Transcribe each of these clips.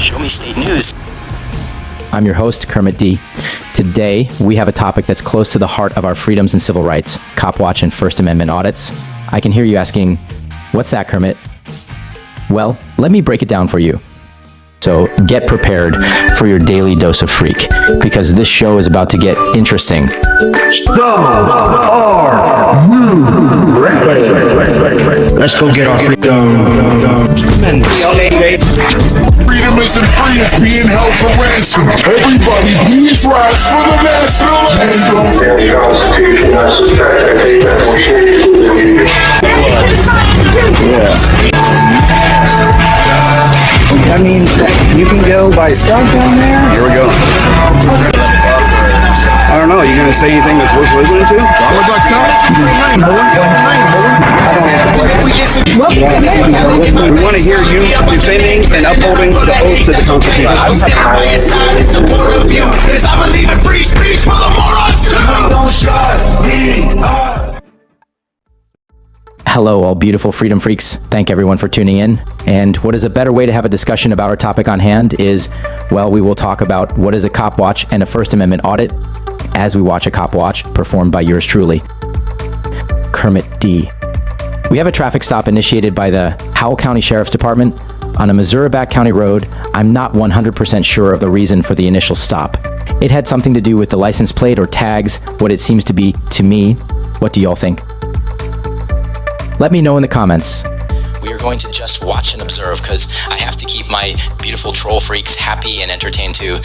Show Me State News. I'm your host, Kermit D. Today, we have a topic that's close to the heart of our freedoms and civil rights, cop watch and First Amendment audits. I can hear you asking, what's that, Kermit? Well, let me break it down for you. So get prepared for your daily dose of freak, because this show is about to get interesting. Let's go get our freedom. Freedom isn't free, it's being held for ransom. Everybody, please rise for the national anthem. The Constitution, I suspect, I take that more seriously than you do. I mean, you can go by yourself down there? Here we go. I don't know, you gonna say anything that's worth listening to? We want to hear you defending and upholding the oath to the Constitution. Hello, all beautiful freedom freaks. Thank everyone for tuning in. And what is a better way to have a discussion about our topic on hand is, well, we will talk about what is a cop watch and a First Amendment audit as we watch a cop watch performed by yours truly, Kermit D. We have a traffic stop initiated by the Howell County Sheriff's Department on a Missouri-backed county road. I'm not 100% sure of the reason for the initial stop. It had something to do with the license plate or tags, what it seems to be to me. What do y'all think? Let me know in the comments. We are going to just watch and observe because I have to keep my beautiful troll freaks happy and entertained too.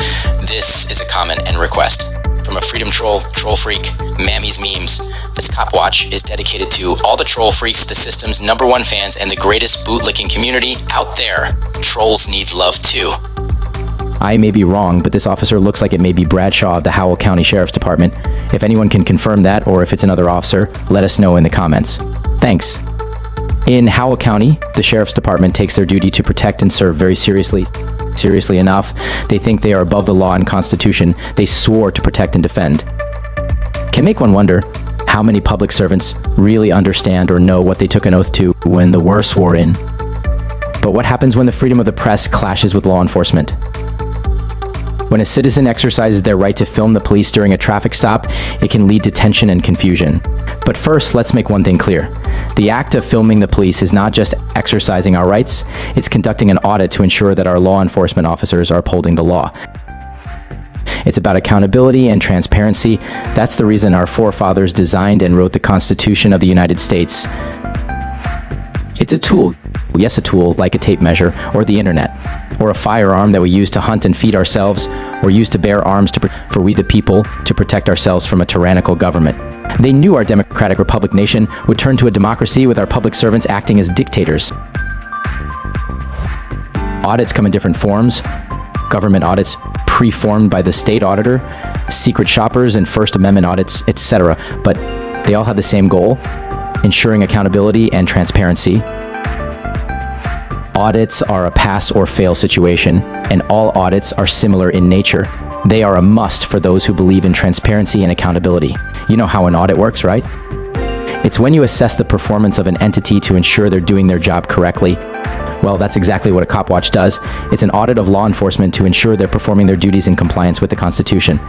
This is a comment and request from a freedom troll freak, Mammy's Memes. This cop watch is dedicated to all the troll freaks, the system's #1 fans, and the greatest bootlicking community out there. Trolls need love too. I may be wrong, but this officer looks like it may be Bradshaw of the Howell County Sheriff's Department. If anyone can confirm that, or if it's another officer, let us know in the comments. Thanks. In Howell County, the Sheriff's Department takes their duty to protect and serve very seriously. Seriously enough, they think they are above the law and Constitution they swore to protect and defend. Can make one wonder how many public servants really understand or know what they took an oath to when the were swore in. But what happens when the freedom of the press clashes with law enforcement? When a citizen exercises their right to film the police during a traffic stop, it can lead to tension and confusion. But first, let's make one thing clear. The act of filming the police is not just exercising our rights, it's conducting an audit to ensure that our law enforcement officers are upholding the law. It's about accountability and transparency. That's the reason our forefathers designed and wrote the Constitution of the United States. It's a tool. Yes, a tool like a tape measure or the internet, or a firearm that we use to hunt and feed ourselves, or use to bear arms for we the people to protect ourselves from a tyrannical government. They knew our democratic republic nation would turn to a democracy with our public servants acting as dictators. Audits come in different forms. Government audits preformed by the state auditor, secret shoppers and First Amendment audits, etc. But they all have the same goal, ensuring accountability and transparency. Audits are a pass or fail situation, and all audits are similar in nature. They are a must for those who believe in transparency and accountability. You know how an audit works, right? It's when you assess the performance of an entity to ensure they're doing their job correctly. Well, that's exactly what a cop watch does. It's an audit of law enforcement to ensure they're performing their duties in compliance with the Constitution.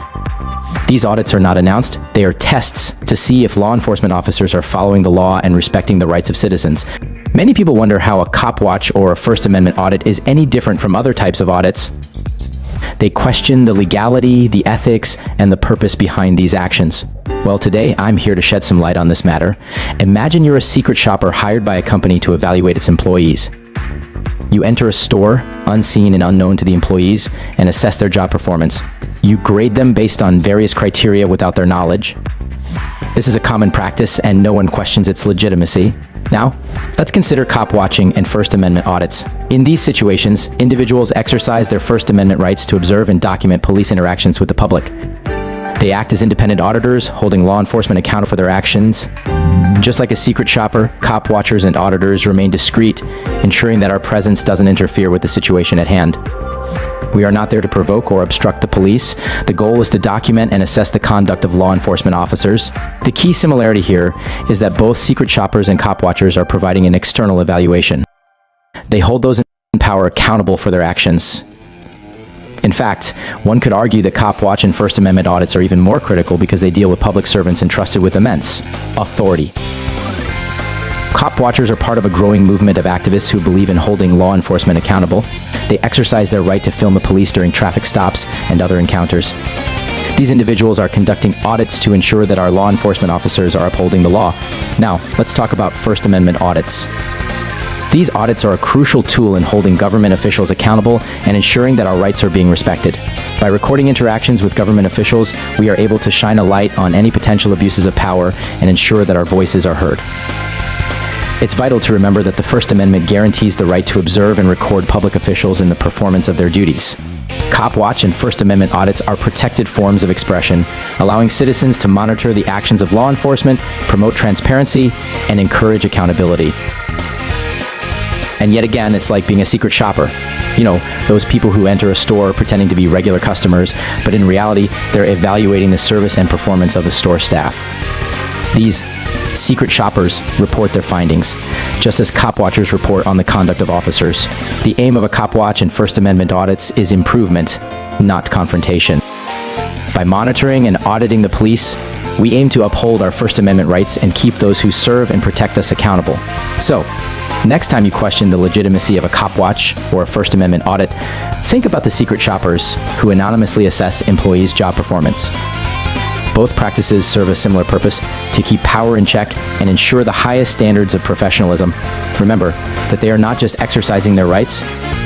These audits are not announced, they are tests to see if law enforcement officers are following the law and respecting the rights of citizens. Many people wonder how a cop watch or a First Amendment audit is any different from other types of audits. They question the legality, the ethics, and the purpose behind these actions. Well, today I'm here to shed some light on this matter. Imagine you're a secret shopper hired by a company to evaluate its employees. You enter a store, unseen and unknown to the employees, and assess their job performance. You grade them based on various criteria without their knowledge. This is a common practice and no one questions its legitimacy. Now, let's consider cop watching and First Amendment audits. In these situations, individuals exercise their First Amendment rights to observe and document police interactions with the public. They act as independent auditors, holding law enforcement accountable for their actions. Just like a secret shopper, cop watchers and auditors remain discreet, ensuring that our presence doesn't interfere with the situation at hand. We are not there to provoke or obstruct the police. The goal is to document and assess the conduct of law enforcement officers. The key similarity here is that both secret shoppers and cop watchers are providing an external evaluation. They hold those in power accountable for their actions. In fact, one could argue that Cop Watch and First Amendment audits are even more critical because they deal with public servants entrusted with immense authority. Cop Watchers are part of a growing movement of activists who believe in holding law enforcement accountable. They exercise their right to film the police during traffic stops and other encounters. These individuals are conducting audits to ensure that our law enforcement officers are upholding the law. Now, let's talk about First Amendment audits. These audits are a crucial tool in holding government officials accountable and ensuring that our rights are being respected. By recording interactions with government officials, we are able to shine a light on any potential abuses of power and ensure that our voices are heard. It's vital to remember that the First Amendment guarantees the right to observe and record public officials in the performance of their duties. Cop Watch and First Amendment audits are protected forms of expression, allowing citizens to monitor the actions of law enforcement, promote transparency, and encourage accountability. And yet again, it's like being a secret shopper. You know, those people who enter a store pretending to be regular customers, but in reality, they're evaluating the service and performance of the store staff. These secret shoppers report their findings, just as Cop Watchers report on the conduct of officers. The aim of a Cop Watch and First Amendment audits is improvement, not confrontation. By monitoring and auditing the police, we aim to uphold our First Amendment rights and keep those who serve and protect us accountable. So, next time you question the legitimacy of a Cop Watch or a First Amendment audit, think about the secret shoppers who anonymously assess employees' job performance. Both practices serve a similar purpose: to keep power in check and ensure the highest standards of professionalism. Remember that they are not just exercising their rights,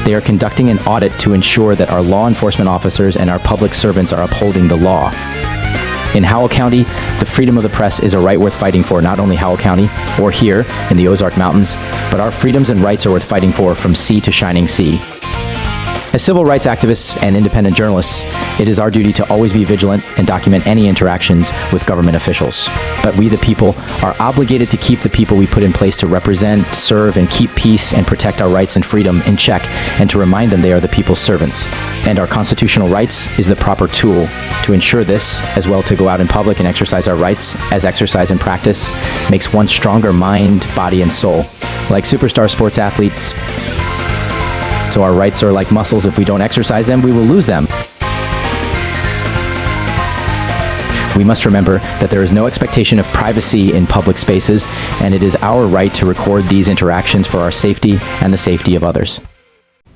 they are conducting an audit to ensure that our law enforcement officers and our public servants are upholding the law. In Howell County, the freedom of the press is a right worth fighting for, not only Howell County or here in the Ozark Mountains, but our freedoms and rights are worth fighting for from sea to shining sea. As civil rights activists and independent journalists, it is our duty to always be vigilant and document any interactions with government officials. But we, the people, are obligated to keep the people we put in place to represent, serve, and keep peace and protect our rights and freedom in check, and to remind them they are the people's servants. And our constitutional rights is the proper tool to ensure this, as well to go out in public and exercise our rights as exercise and practice makes one stronger mind, body, and soul. Like superstar sports athletes, so our rights are like muscles. If we don't exercise them, we will lose them. We must remember that there is no expectation of privacy in public spaces, and it is our right to record these interactions for our safety and the safety of others.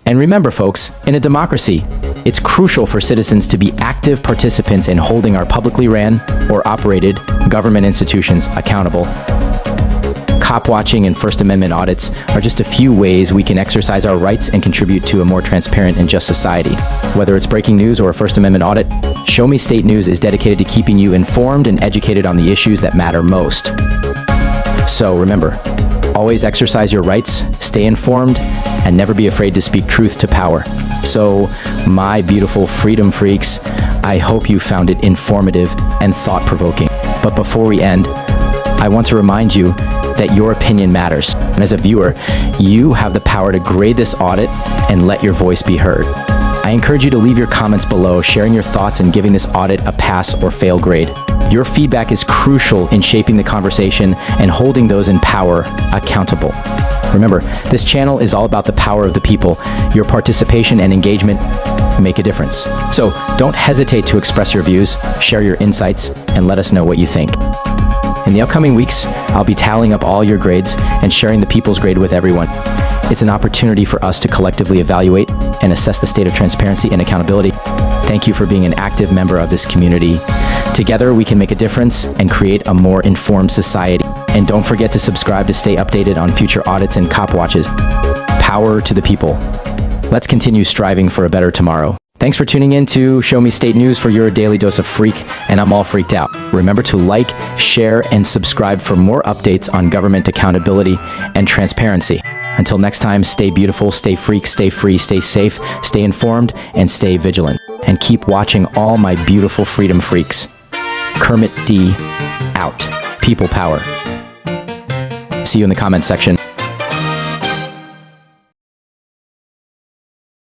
And remember, folks, in a democracy, it's crucial for citizens to be active participants in holding our publicly ran or operated government institutions accountable. Cop watching and First Amendment audits are just a few ways we can exercise our rights and contribute to a more transparent and just society. Whether it's breaking news or a First Amendment audit, Show Me State News is dedicated to keeping you informed and educated on the issues that matter most. So remember, always exercise your rights, stay informed, and never be afraid to speak truth to power. So, my beautiful freedom freaks, I hope you found it informative and thought-provoking. But before we end, I want to remind you that your opinion matters. And as a viewer, you have the power to grade this audit and let your voice be heard. I encourage you to leave your comments below, sharing your thoughts and giving this audit a pass or fail grade. Your feedback is crucial in shaping the conversation and holding those in power accountable. Remember, this channel is all about the power of the people. Your participation and engagement make a difference. So don't hesitate to express your views, share your insights, and let us know what you think. In the upcoming weeks, I'll be tallying up all your grades and sharing the people's grade with everyone. It's an opportunity for us to collectively evaluate and assess the state of transparency and accountability. Thank you for being an active member of this community. Together, we can make a difference and create a more informed society. And don't forget to subscribe to stay updated on future audits and cop watches. Power to the people. Let's continue striving for a better tomorrow. Thanks for tuning in to Show Me State News for your daily dose of freak, and I'm all freaked out. Remember to like, share, and subscribe for more updates on government accountability and transparency. Until next time, stay beautiful, stay freak, stay free, stay safe, stay informed, and stay vigilant. And keep watching all my beautiful freedom freaks. Kermit D. out. People power. See you in the comments section.